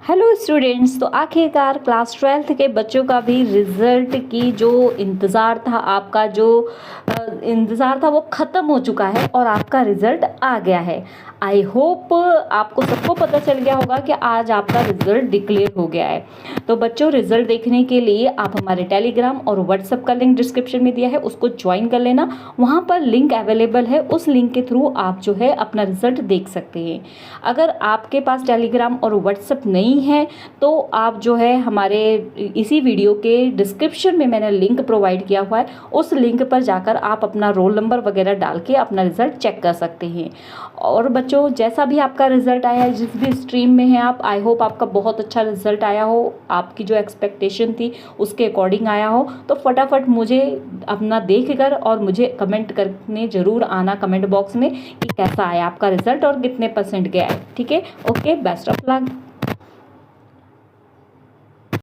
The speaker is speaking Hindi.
हेलो स्टूडेंट्स, तो आखिरकार क्लास 12th के बच्चों का भी रिज़ल्ट की जो इंतज़ार था, आपका जो इंतज़ार था वो ख़त्म हो चुका है और आपका रिज़ल्ट आ गया है। आई होप आपको सबको पता चल गया होगा कि आज आपका रिज़ल्ट डिक्लेयर हो गया है। तो बच्चों, रिज़ल्ट देखने के लिए आप हमारे टेलीग्राम और व्हाट्सएप का लिंक डिस्क्रिप्शन में दिया है, उसको ज्वाइन कर लेना। वहाँ पर लिंक अवेलेबल है, उस लिंक के थ्रू आप जो है अपना रिज़ल्ट देख सकते हैं। अगर आपके पास टेलीग्राम और व्हाट्सएप नहीं है तो आप जो है हमारे इसी वीडियो के डिस्क्रिप्शन में मैंने लिंक प्रोवाइड किया हुआ है, उस लिंक पर जाकर आप अपना रोल नंबर वगैरह डाल के अपना रिज़ल्ट चेक कर सकते हैं। और बच्चों, जैसा भी आपका रिज़ल्ट आया है, जिस भी स्ट्रीम में है आप, आई होप आपका बहुत अच्छा रिज़ल्ट आया हो, आपकी जो एक्सपेक्टेशन थी उसके अकॉर्डिंग आया हो। तो फटाफट मुझे अपना देख कर और मुझे कमेंट करने ज़रूर आना कमेंट बॉक्स में कि कैसा आया आपका रिज़ल्ट और कितने % गया है। ठीक है, ओके, बेस्ट ऑफ लक।